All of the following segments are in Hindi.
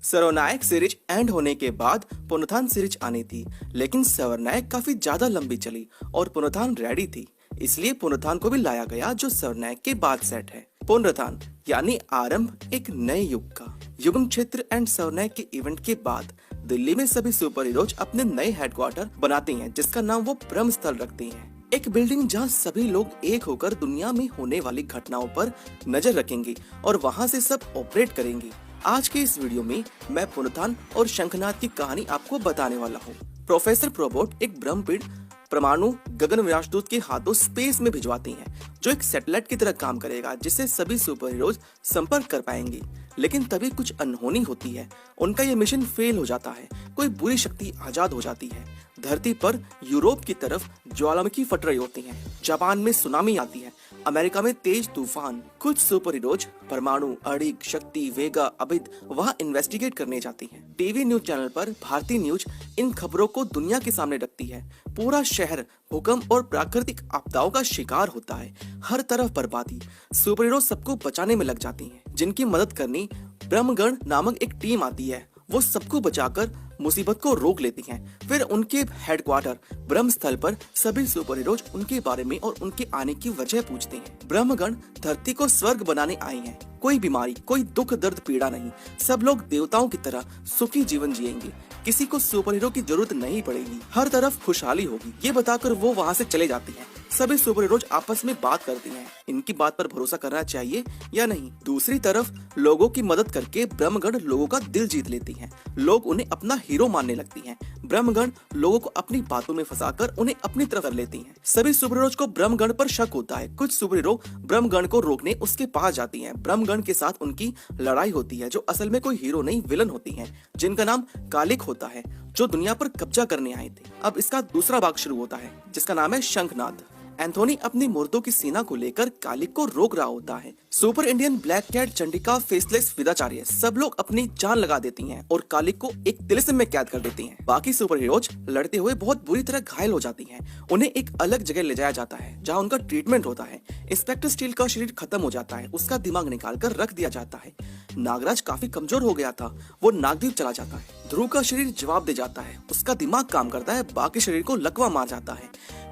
सर्वनायक सीरीज एंड होने के बाद पुनरुत्थान सीरीज आनी थी, लेकिन सर्वनायक काफी ज्यादा लंबी चली और पुनरुत्थान रेडी थी, इसलिए पुनरुत्थान को भी लाया गया जो सर्वनायक के बाद सेट है। पुनरुत्थान यानी आरंभ एक नए युग का। युगम क्षेत्र एंड सर्वनायक के इवेंट के बाद दिल्ली में सभी सुपर हीरोज अपने नए हेडक्वार्टर बनाते हैं, जिसका नाम वो ब्रह्म स्थल रखते हैं। एक बिल्डिंग जहां सभी लोग एक होकर दुनिया में होने वाली घटनाओं पर नजर रखेंगे और वहां से सब ऑपरेट करेंगे। आज के इस वीडियो में मैं पुनरुत्थान और शंखनाद की कहानी आपको बताने वाला हूँ। प्रोफेसर प्रोबोट एक ब्रह्मपीठ परमाणु गगन विनाशदूत के हाथों स्पेस में भिजवाते हैं, जो एक सैटेलाइट की तरह काम करेगा, जिससे सभी सुपर हीरोज संपर्क कर पाएंगे। लेकिन तभी कुछ अनहोनी होती है, उनका ये मिशन फेल हो जाता है। कोई बुरी शक्ति आजाद हो जाती है। धरती पर यूरोप की तरफ ज्वालामुखी फट रही होती है, जापान में सुनामी आती है, अमेरिका में तेज तूफान। कुछ सुपर हीरोज परमाणु, अड़िग, शक्ति, वेगा, अभिद वहाँ इन्वेस्टिगेट करने जाती हैं। टीवी न्यूज चैनल पर भारतीय न्यूज इन खबरों को दुनिया के सामने रखती है। पूरा शहर भूकंप और प्राकृतिक आपदाओं का शिकार होता है, हर तरफ बर्बादी। सुपर हीरो सबको बचाने में लग जाती हैं। जिनकी मदद करनी ब्रह्मगण नामक एक टीम आती है, वो सबको बचाकर मुसीबत को रोक लेती हैं। फिर उनके हेडक्वार्टर ब्रह्म स्थल पर सभी सुपर हीरोज उनके बारे में और उनके आने की वजह पूछते हैं। ब्रह्मगण धरती को स्वर्ग बनाने आए हैं। कोई बीमारी, कोई दुख दर्द पीड़ा नहीं, सब लोग देवताओं की तरह सुखी जीवन जिएंगे। किसी को सुपर हीरो की जरूरत नहीं पड़ेगी, हर तरफ खुशहाली होगी। ये बताकर वो वहाँ से चले जाती हैं। सभी सुपर हीरोज आपस में बात करती हैं, इनकी बात पर भरोसा करना चाहिए या नहीं। दूसरी तरफ लोगों की मदद करके ब्रह्मगण लोगों का दिल जीत लेती हैं। लोग उन्हें अपना हीरो मानने लगती हैं। ब्रह्मगण लोगों को अपनी बातों में फंसाकर उन्हें अपनी तरफ कर लेती हैं। सभी सुपर हीरोज को ब्रह्मगण पर शक होता है। कुछ सुपर हीरो ब्रह्मगण को रोकने उसके पास जाती हैं। ब्रह्मगण के साथ उनकी लड़ाई होती है, जो असल में कोई हीरो नहीं विलन होती हैं, जिनका नाम कालिक होता है, जो दुनिया पर कब्जा करने आए थे। अब इसका दूसरा भाग शुरू होता है, जिसका नाम है शंखनाद। एंथोनी अपनी मुर्दों की सेना को लेकर कालिक को रोक रहा होता है। Super Indian, black cat, Chandika, faceless, विदाचार्य सब लोग अपनी जान लगा देती हैं और कालिक को एक तिलिस्म में कैद कर देती हैं। बाकी सुपर हीरोज लड़ते हुए बहुत बुरी तरह घायल हो जाती हैं। उन्हें एक अलग जगह ले जाया जाता है, जहां उनका ट्रीटमेंट होता है। इंस्पेक्टर स्टील का शरीर खत्म हो जाता है, उसका दिमाग निकाल कर रख दिया जाता है। नागराज काफी कमजोर हो गया था, वो नागद्वीप चला जाता है। ध्रुव का शरीर जवाब दे जाता है, उसका दिमाग काम करता है, बाकी शरीर को लकवा मार जाता है।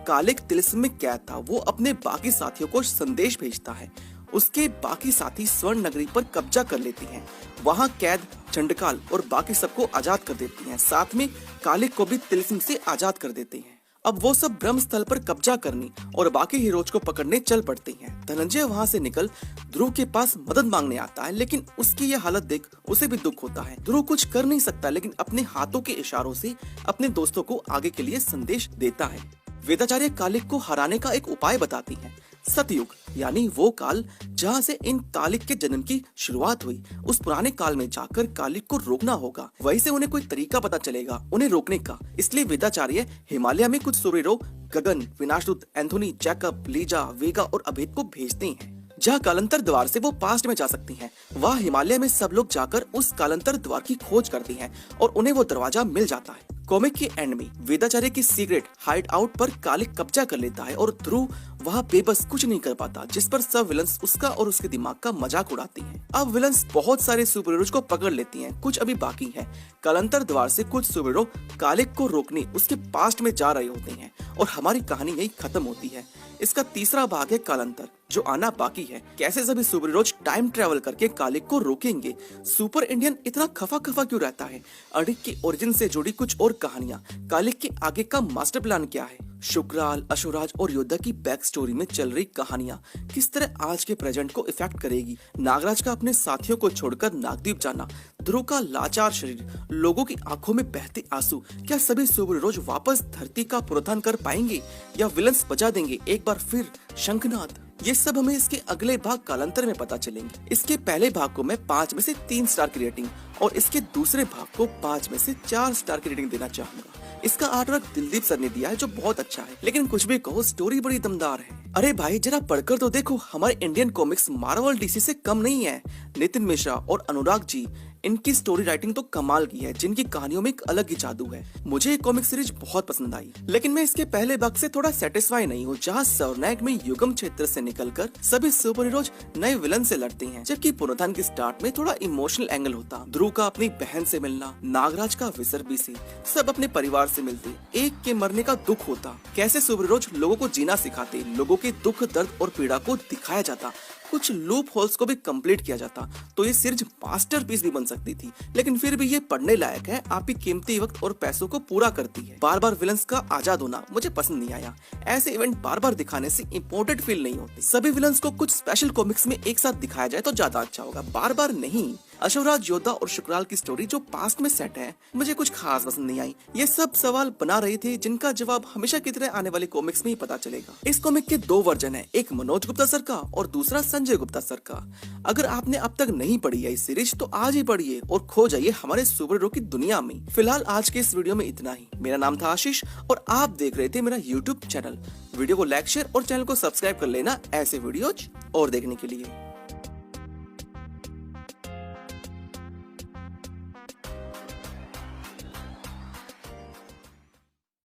कालिक तिलिस्म में कैद था, वो अपने बाकी साथियों को संदेश भेजता है। उसके बाकी साथी स्वर्ण नगरी पर कब्जा कर लेती हैं। वहां कैद चंडकाल और बाकी सबको आजाद कर देती हैं। साथ में कालिक को भी तिलिस्म से आजाद कर देते हैं। अब वो सब ब्रह्म स्थल पर कब्जा करने और बाकी हीरोज को पकड़ने चल पड़ते हैं। धनंजय वहां से निकल ध्रुव के पास मदद मांगने आता है, लेकिन उसकी यह हालत देख उसे भी दुख होता है। ध्रुव कुछ कर नहीं सकता, लेकिन अपने हाथों के इशारों से अपने दोस्तों को आगे के लिए संदेश देता है। वेदाचार्य कालिक को हराने का एक उपाय बताती हैं। सतयुग यानी वो काल जहाँ से इन कालिक के जन्म की शुरुआत हुई, उस पुराने काल में जाकर कालिक को रोकना होगा। वहीं से उन्हें कोई तरीका पता चलेगा उन्हें रोकने का। इसलिए वेदाचार्य हिमालय में कुछ सुपर हीरो गगन, विनाशदूत, एंथोनी, जैकब, लीजा, वेगा और अभेद को भेजते हैं, जहाँ कालांतर द्वार से वो पास्ट में जा सकती हैं। वहाँ हिमालय में सब लोग जाकर उस कालांतर द्वार की खोज करते हैं और उन्हें वो दरवाजा मिल जाता है। कॉमिक के एंड में वेदाचार्य की सीक्रेट हाइड आउट पर कालिक कब्जा कर लेता है और ध्रुव वहाँ बेबस कुछ नहीं कर पाता, जिस पर सब विलन्स उसका और उसके दिमाग का मजाक उड़ाती हैं। अब विलन्स बहुत सारे सुपर हीरोज को पकड़ लेती हैं, कुछ अभी बाकी है। कालांतर द्वार से कुछ सुपर हीरो कालिक को रोकने उसके पास्ट में जा रहे होते हैं और हमारी कहानी यही खत्म होती है। इसका तीसरा भाग है कालांतर, जो आना बाकी है। कैसे सभी सुपर हीरोज टाइम ट्रेवल करके कालिक को रोकेंगे। सुपर इंडियन इतना खफा खफा क्यों रहता है। अड़िग की ओरिजिन से जुड़ी कुछ और कहानियां, कालिक के आगे का मास्टर प्लान क्या है, शुक्राल, अशुराज और योद्धा की बैक स्टोरी में चल रही कहानियां किस तरह आज के प्रेजेंट को इफेक्ट करेगी। नागराज का अपने साथियों को छोड़कर नागद्वीप जाना, ध्रुव का लाचार शरीर, लोगों की आंखों में बहते आंसू। क्या सभी सुपर हीरोज वापस धरती का पुनरुत्थान कर पाएंगे या विलन्स बचा देंगे एक बार फिर शंखनाद? ये सब हमें इसके अगले भाग कालांतर में पता चलेंगे। इसके पहले भाग को मैं 5 में से 3 स्टार की रेटिंग और इसके दूसरे भाग को 5 में से 4 स्टार की रेटिंग देना चाहूंगा। इसका आर्टवर्क दिलदीप सर ने दिया है, जो बहुत अच्छा है, लेकिन कुछ भी कहो स्टोरी बड़ी दमदार है। अरे भाई जरा पढ़कर तो देखो, हमारे इंडियन कॉमिक्स मार्वल, डीसी से कम नहीं है। नितिन मिश्रा और अनुराग जी इनकी स्टोरी राइटिंग तो कमाल की है, जिनकी कहानियों में एक अलग ही जादू है। मुझे ये कॉमिक सीरीज बहुत पसंद आई, लेकिन मैं इसके पहले भाग से थोड़ा सेटिस्फाई नहीं हूँ, जहाँ सर्वनायक में युगम क्षेत्र से निकलकर सभी सुपर हीरोज नए विलन से लड़ते हैं, जबकि पुनरुत्थान की स्टार्ट में थोड़ा इमोशनल एंगल होता। ध्रुव का अपनी बहन से मिलना, नागराज का विसर्बी से, सब अपने परिवार से मिलते, एक के मरने का दुख होता, कैसे सुपर हीरोज लोगों को जीना सिखाते, लोगों के दुख दर्द और पीड़ा को दिखाया जाता, कुछ लूप होल्स को भी कंप्लीट किया जाता, तो ये सीरीज मास्टरपीस भी बन सकती थी। लेकिन फिर भी ये पढ़ने लायक है, आपकी कीमती वक्त और पैसों को पूरा करती है। बार बार विलन्स का आजाद होना मुझे पसंद नहीं आया। ऐसे इवेंट बार बार दिखाने से इम्पोर्टेंट फील नहीं होते। सभी विलन्स को कुछ स्पेशल कॉमिक्स में एक साथ दिखाया जाए तो ज्यादा अच्छा होगा, बार बार नहीं। अशोकराज योद्धा और शुक्राल की स्टोरी जो पास्ट में सेट है, मुझे कुछ खास पसंद नहीं आई। ये सब सवाल बना रहे थे जिनका जवाब हमेशा की तरह आने वाले कॉमिक्स में ही पता चलेगा। इस कॉमिक के दो वर्जन है, एक मनोज गुप्ता सर का और दूसरा संजय गुप्ता सर का। अगर आपने अब तक नहीं पढ़ी है इस सीरीज तो आज ही पढ़िए और खो जाइए हमारे सुपर हीरो की दुनिया में। फिलहाल आज के इस वीडियो में इतना ही। मेरा नाम था आशीष और आप देख रहे थे मेरा यूट्यूब चैनल। वीडियो को लाइक, शेयर और चैनल को सब्सक्राइब कर लेना ऐसे वीडियोज और देखने के लिए।